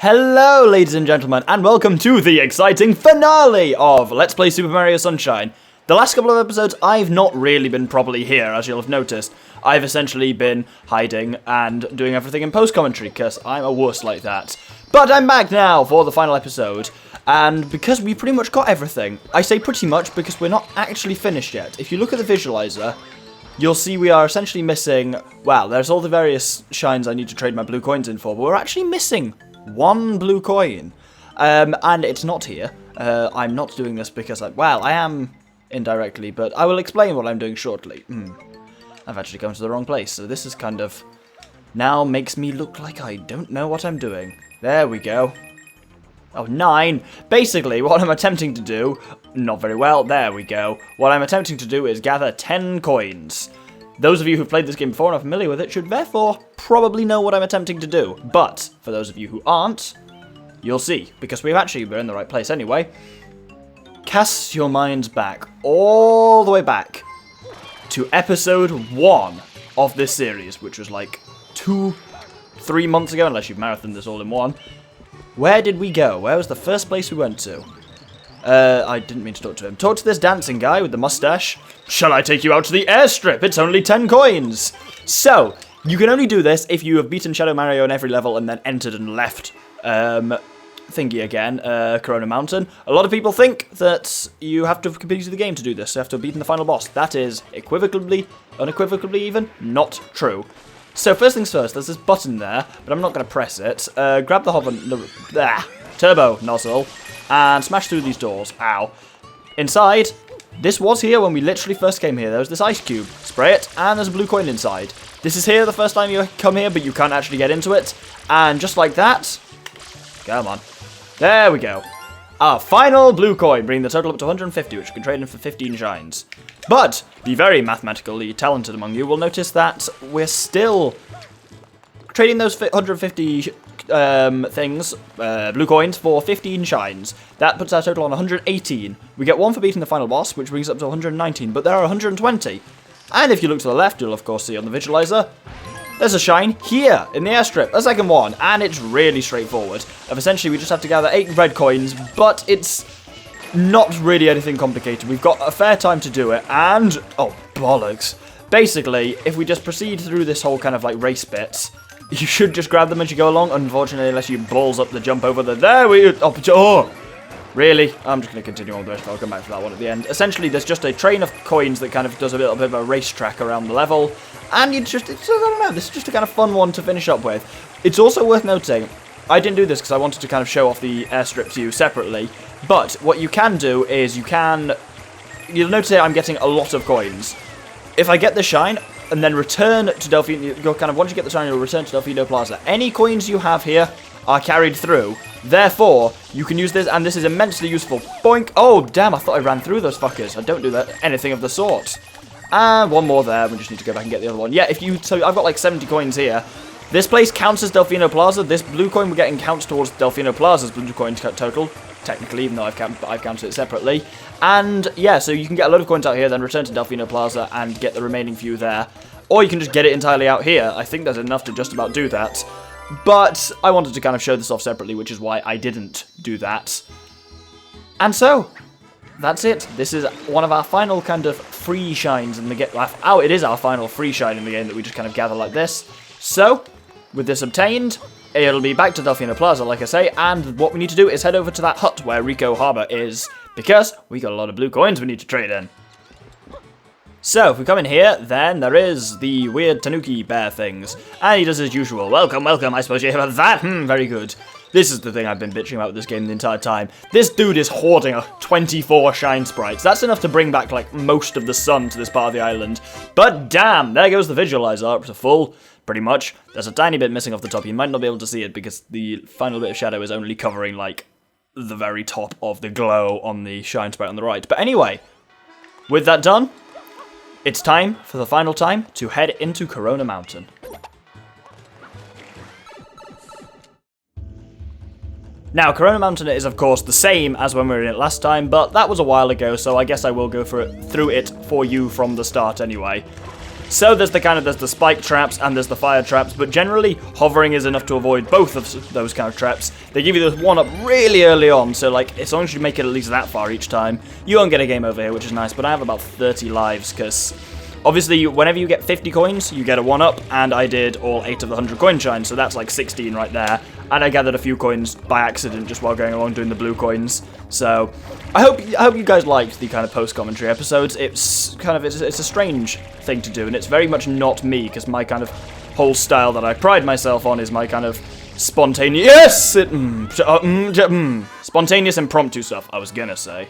Hello, ladies and gentlemen, and welcome to the exciting finale of Let's Play Super Mario Sunshine. The last couple of episodes, I've not really been properly here, as you'll have noticed. I've essentially been hiding and doing everything in post-commentary, because I'm a wuss like that. But I'm back now for the final episode, and because we pretty much got everything. I say pretty much because we're not actually finished yet. If you look at the visualizer, you'll see we are essentially missing, well, there's all the various shines I need to trade my blue coins in for, but we're actually missing one blue coin, and it's not here. I'm not doing this because I am indirectly, but I will explain what I'm doing shortly. I've actually come to the wrong place, so this is kind of now makes me look like I don't know what I'm doing. There we go. Oh, 9. Basically, what I'm attempting to do, not very well, there we go. What I'm attempting to do is gather 10 coins. Those of you who've played this game before and are familiar with it should therefore probably know what I'm attempting to do. But, for those of you who aren't, you'll see, because we're in the right place anyway. Cast your minds back, all the way back, to episode 1 of this series, which was like 2-3 months ago, unless you've marathoned this all in one. Where did we go? Where was the first place we went to? I didn't mean to talk to him. Talk to this dancing guy with the mustache. Shall I take you out to the airstrip? It's only 10 coins. So, you can only do this if you have beaten Shadow Mario on every level and then entered and left thingy again, Corona Mountain. A lot of people think that you have to have completed the game to do this. You have to have beaten the final boss. That is unequivocally even, not true. So first things first, there's this button there, but I'm not going to press it. Grab the hover... turbo nozzle, and smash through these doors. Ow. Inside, this was here when we literally first came here. There was this ice cube. Spray it, and there's a blue coin inside. This is here the first time you come here, but you can't actually get into it. And just like that, come on. There we go. Our final blue coin, bringing the total up to 150, which you can trade in for 15 shines. But the very mathematically talented among you will notice that we're still trading those 150 blue coins for 15 shines. That puts our total on 118. We get one for beating the final boss, which brings us up to 119, but there are 120. And if you look to the left, you'll of course see on the visualizer, there's a shine here in the airstrip, a second one, and it's really straightforward. Essentially, we just have to gather 8 red coins, but it's not really anything complicated. We've got a fair time to do it, and, oh, bollocks. Basically, if we just proceed through this whole kind of like race bit, you should just grab them as you go along, unfortunately, unless you balls up the jump over the... There we... Oh, really? I'm just going to continue on with the rest. I'll come back to that one at the end. Essentially, there's just a train of coins that kind of does a little bit of a racetrack around the level. And I don't know, this is just a kind of fun one to finish up with. It's also worth noting, I didn't do this because I wanted to kind of show off the airstrip to you separately. But what you can do is you'll notice here I'm getting a lot of coins. If I get the shine, and then return to Delfino, once you get the shine, you'll return to Delfino Plaza. Any coins you have here are carried through. Therefore, you can use this, and this is immensely useful. Boink! Oh, damn, I thought I ran through those fuckers. I don't do that, anything of the sort. And one more there, we just need to go back and get the other one. Yeah, so I've got like 70 coins here. This place counts as Delfino Plaza. This blue coin we're getting counts towards Delfino Plaza's blue coin total. Technically, even though I've counted it separately. And yeah, so you can get a load of coins out here, then return to Delfino Plaza and get the remaining few there. Or you can just get it entirely out here. I think there's enough to just about do that. But I wanted to kind of show this off separately, which is why I didn't do that. And so, that's it. This is one of our final kind of free shines in the game. Oh, it is our final free shine in the game that we just kind of gather like this. So, with this obtained, it'll be back to Delfino Plaza, like I say, and what we need to do is head over to that hut where Rico Harbor is, because we got a lot of blue coins we need to trade in. So, if we come in here, then there is the weird Tanuki bear things, and he does his usual, welcome, welcome, I suppose you hear about that? Very good. This is the thing I've been bitching about with this game the entire time. This dude is hoarding 24 shine sprites. That's enough to bring back, like, most of the sun to this part of the island. But damn, there goes the visualizer up to full, pretty much. There's a tiny bit missing off the top. You might not be able to see it because the final bit of shadow is only covering, like, the very top of the glow on the shine sprite on the right. But anyway, with that done, it's time, for the final time, to head into Corona Mountain. Now, Corona Mountain is, of course, the same as when we were in it last time, but that was a while ago, so I guess I will go through it for you from the start anyway. So there's the spike traps and there's the fire traps, but generally hovering is enough to avoid both of those kind of traps. They give you the 1-up really early on, so like as long as you make it at least that far each time, you won't get a game over here, which is nice. But I have about 30 lives because obviously whenever you get 50 coins, you get a 1-up, and I did all 8 of the 100 coin shines, so that's like 16 right there. And I gathered a few coins by accident just while going along doing the blue coins. So I hope you guys liked the kind of post-commentary episodes. It's a strange thing to do, and it's very much not me, because my kind of whole style that I pride myself on is my kind of spontaneous, spontaneous impromptu stuff, I was gonna say.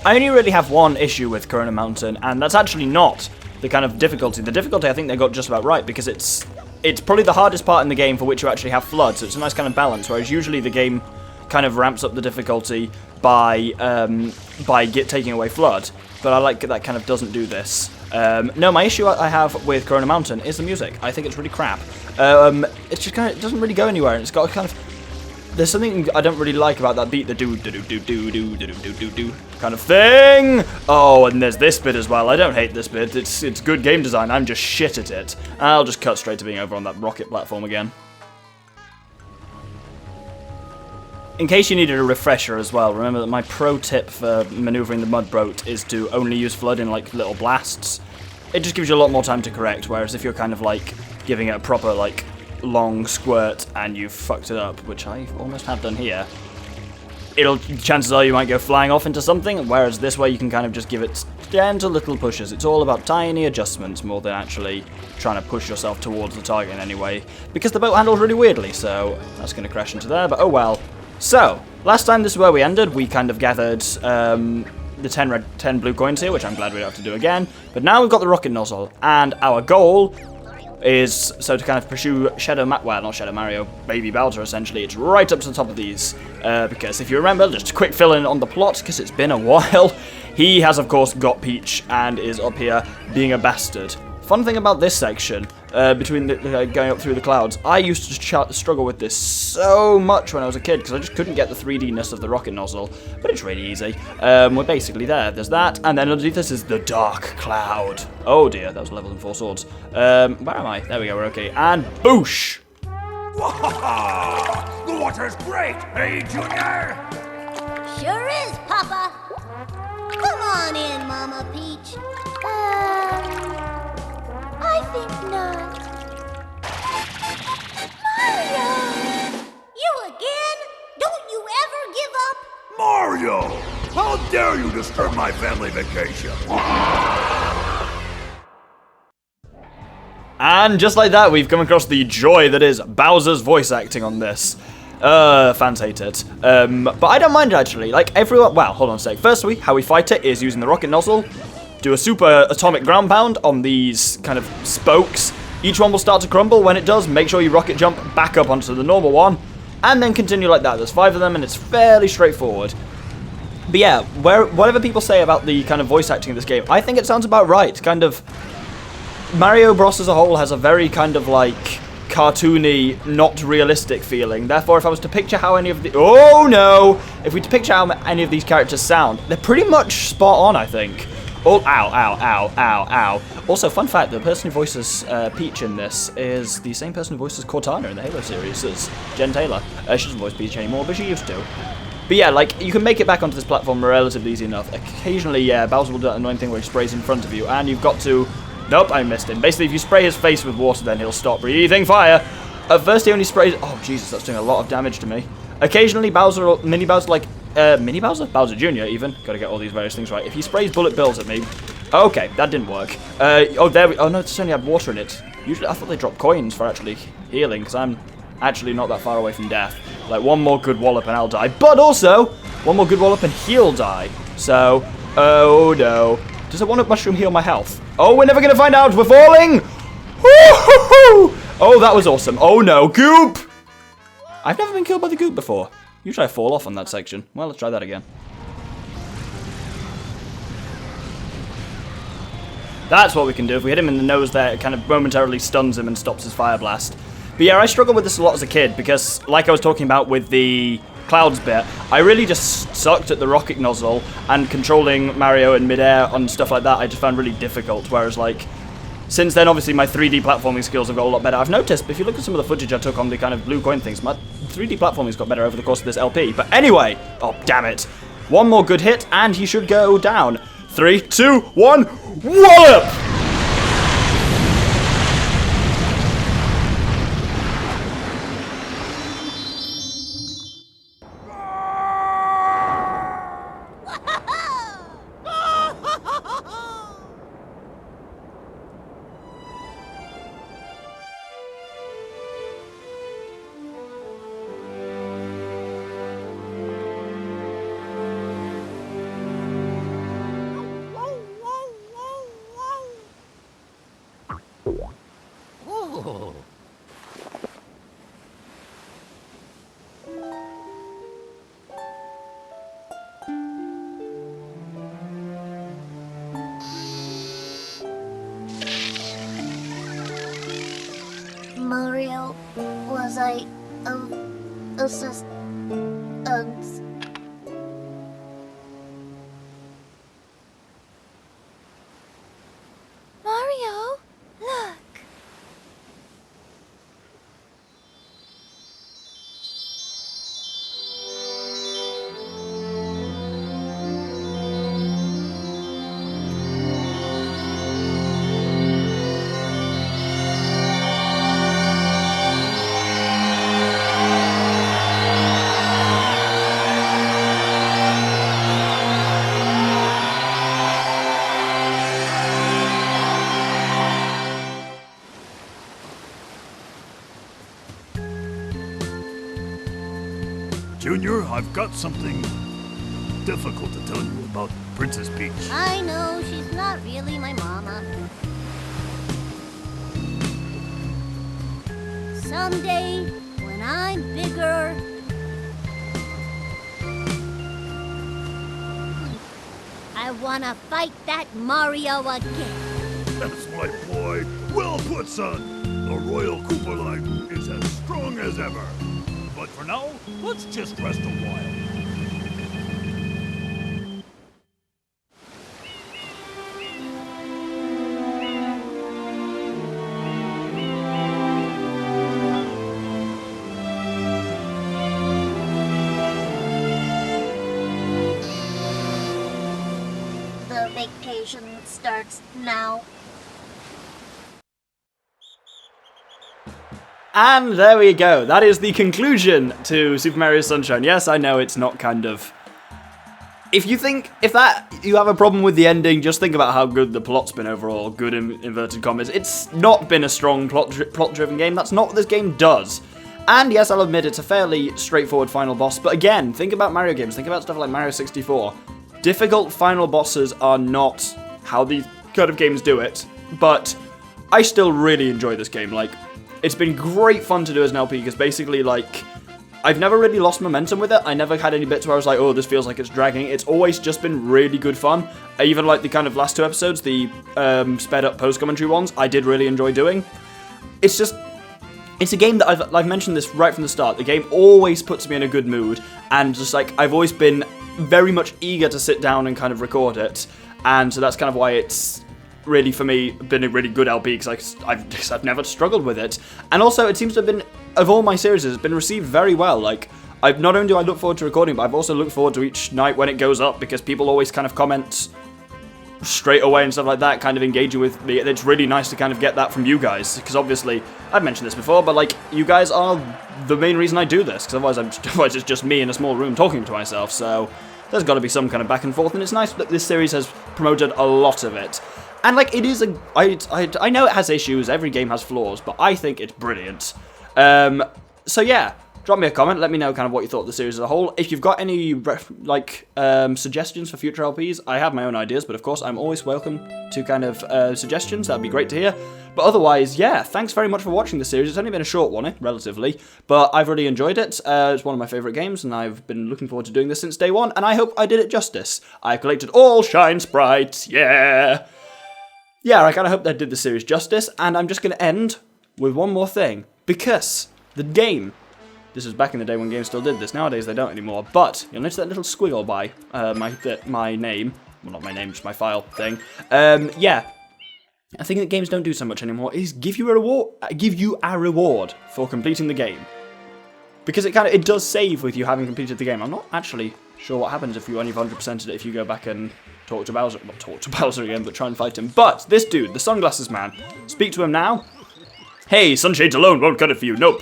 I only really have one issue with Corona Mountain, and that's actually not the kind of difficulty. The difficulty I think they got just about right, because it's probably the hardest part in the game for which you actually have flood, so it's a nice kind of balance, whereas usually the game kind of ramps up the difficulty by taking away flood, but I like that kind of doesn't do this. No, my issue I have with Corona Mountain is the music. I think it's really crap. It's just kind of, it doesn't really go anywhere, and it's got a kind of, there's something I don't really like about that beat, the do kind of thing. Oh, and there's this bit as well. I don't hate this bit. It's good game design. I'm just shit at it. I'll just cut straight to being over on that rocket platform again. In case you needed a refresher as well, remember that my pro tip for maneuvering the mud boat is to only use flood in like little blasts. It just gives you a lot more time to correct, whereas if you're kind of like giving it a proper like long squirt and you've fucked it up, which I almost have done here, chances are you might go flying off into something, whereas this way you can kind of just give it gentle little pushes. It's all about tiny adjustments more than actually trying to push yourself towards the target in any way, because the boat handles really weirdly, so that's going to crash into there, but oh well. So, last time this is where we ended. We kind of gathered the 10 blue coins here, which I'm glad we don't have to do again, but now we've got the rocket nozzle, and our goal is so to kind of pursue not Shadow Mario, Baby Bowser essentially. It's right up to the top of these, because if you remember, just a quick fill-in on the plot, because it's been a while, he has of course got Peach and is up here being a bastard. Fun thing about this section, between going up through the clouds, I used to struggle with this so much when I was a kid, because I just couldn't get the 3D-ness of the rocket nozzle, but it's really easy. We're basically there. There's that, and then underneath this is the dark cloud. Oh dear, that was levels and 4 swords. Where am I? There we go, we're okay. And boosh! The water's great, hey, Junior? Sure is, Papa. Come on in, Mama Peach. I think not. Mario! You again? Don't you ever give up? Mario! How dare you disturb my family vacation? And just like that, we've come across the joy that is Bowser's voice acting on this. Fans hate it. But I don't mind it, actually. Like, everyone... Well, hold on a sec. Firstly, how we fight it is using the rocket nozzle. Do a super atomic ground pound on these kind of spokes. Each one will start to crumble. When it does, make sure you rocket jump back up onto the normal one. And then continue like that. There's 5 of them, and it's fairly straightforward. But yeah, whatever people say about the kind of voice acting in this game, I think it sounds about right. Kind of... Mario Bros. As a whole has a very kind of like cartoony, not realistic feeling. Therefore, if I was to picture how any of the... Oh no! If we picture how any of these characters sound, they're pretty much spot on, I think. Oh, ow, ow, ow, ow, ow. Also, fun fact, the person who voices Peach in this is the same person who voices Cortana in the Halo series as Jen Taylor. She doesn't voice Peach anymore, but she used to. But yeah, like, you can make it back onto this platform relatively easy enough. Occasionally, yeah, Bowser will do that annoying thing where he sprays in front of you, and you've got to... Nope, I missed him. Basically, if you spray his face with water, then he'll stop breathing fire. At first, he only sprays... Oh, Jesus, that's doing a lot of damage to me. Occasionally, Bowser, Mini Bowser, like... Mini Bowser? Bowser Jr. even. Gotta get all these various things right. If he sprays bullet bills at me... Okay, that didn't work. Oh, there we... Oh, no, it's only had water in it. Usually, I thought they dropped coins for actually healing, because I'm actually not that far away from death. Like, one more good wallop and I'll die. But also, one more good wallop and he'll die. So, oh no. Does a one-up mushroom heal my health? Oh, we're never going to find out. We're falling. Woo-hoo-hoo! Oh, that was awesome. Oh no, goop! I've never been killed by the goop before. Usually I fall off on that section. Well, let's try that again. That's what we can do. If we hit him in the nose there, it kind of momentarily stuns him and stops his fire blast. But yeah, I struggled with this a lot as a kid because, like I was talking about with the Cloud's bit, I really just sucked at the rocket nozzle, and controlling Mario in midair and stuff like that I just found really difficult, whereas like, since then obviously my 3D platforming skills have got a lot better. I've noticed, if you look at some of the footage I took on the kind of blue coin things, my 3D platforming's got better over the course of this LP. But anyway, oh damn it, one more good hit and he should go down. 3, 2, 1, wallop! Mario, was I assist Mario, look. Junior, I've got something difficult to tell you about Princess Peach. I know, she's not really my mama. Someday, when I'm bigger, I wanna fight that Mario again. That's my boy. Well put, son. The Royal Koopa line is as strong as ever. But for now, let's just rest a while. The vacation starts now. And there we go. That is the conclusion to Super Mario Sunshine. Yes, I know it's not kind of... If you have a problem with the ending, just think about how good the plot's been overall. Good in inverted commas. It's not been a strong plot-driven game. That's not what this game does. And yes, I'll admit it's a fairly straightforward final boss. But again, think about Mario games. Think about stuff like Mario 64. Difficult final bosses are not how these kind of games do it. But I still really enjoy this game. Like, it's been great fun to do as an LP, because basically, like, I've never really lost momentum with it. I never had any bits where I was like, oh, this feels like it's dragging. It's always just been really good fun. I even like the kind of last two episodes, the sped-up post-commentary ones, I did really enjoy doing. It's just... It's a game that I've mentioned this right from the start. The game always puts me in a good mood, and just, like, I've always been very much eager to sit down and kind of record it. And so that's kind of why it's... really, for me, been a really good LP, because I've never struggled with it. And also, it seems to have been, of all my series, it's been received very well. Like, not only do I look forward to recording, but I've also looked forward to each night when it goes up, because people always kind of comment straight away and stuff like that, kind of engaging with me. It's really nice to kind of get that from you guys, because obviously, I've mentioned this before, but like, you guys are the main reason I do this, because otherwise it's just me in a small room talking to myself, so there's got to be some kind of back and forth, and it's nice that this series has promoted a lot of it. And, like, it is I know it has issues, every game has flaws, but I think it's brilliant. So, yeah, drop me a comment, let me know kind of what you thought of the series as a whole. If you've got any, suggestions for future LPs, I have my own ideas, but of course, I'm always welcome to kind of suggestions, that'd be great to hear. But otherwise, yeah, thanks very much for watching the series. It's only been a short one, relatively, but I've really enjoyed it. It's one of my favourite games, and I've been looking forward to doing this since day one, and I hope I did it justice. I've collected all Shine Sprites, yeah! Yeah, I kind of hope that did the series justice, and I'm just going to end with one more thing, because the game This was back in the day when games still did this. Nowadays they don't anymore. But you'll notice that little squiggle by my name. Well, not my name, just my file thing. Yeah. I think that games don't do so much anymore is give you a reward for completing the game. Because it does save with you having completed the game. I'm not actually sure what happens if you only 100%ed it if you go back and talk to Bowser. Not talk to Bowser again, but try and fight him. But this dude, the sunglasses man, speak to him now. Hey, sunshades alone won't cut it for you. Nope.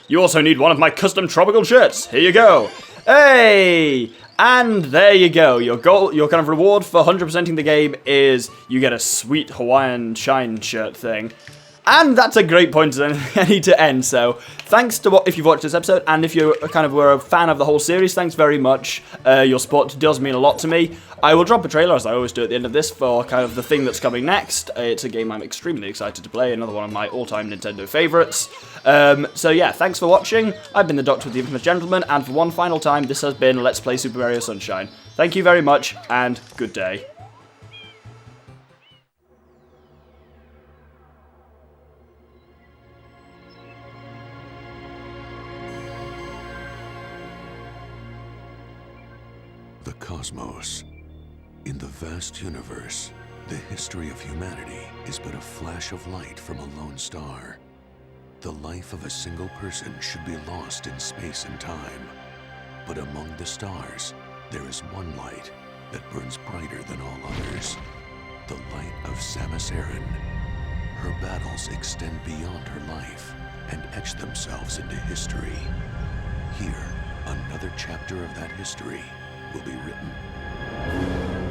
You also need one of my custom tropical shirts. Here you go. Hey! And there you go. Your kind of reward for 100%ing the game is you get a sweet Hawaiian shine shirt thing. And that's a great point to end. So thanks to if you've watched this episode, and if you were a fan of the whole series, thanks very much. Your support does mean a lot to me. I will drop a trailer, as I always do at the end of this, for kind of the thing that's coming next. It's a game I'm extremely excited to play, another one of my all-time Nintendo favorites. So yeah, thanks for watching. I've been the Doctor with the Infamous Gentleman, and for one final time, this has been Let's Play Super Mario Sunshine. Thank you very much, and good day. The cosmos. In the vast universe, the history of humanity is but a flash of light from a lone star. The life of a single person should be lost in space and time. But among the stars, there is one light that burns brighter than all others. The light of Samus Aran. Her battles extend beyond her life and etch themselves into history. Here, another chapter of that history will be written.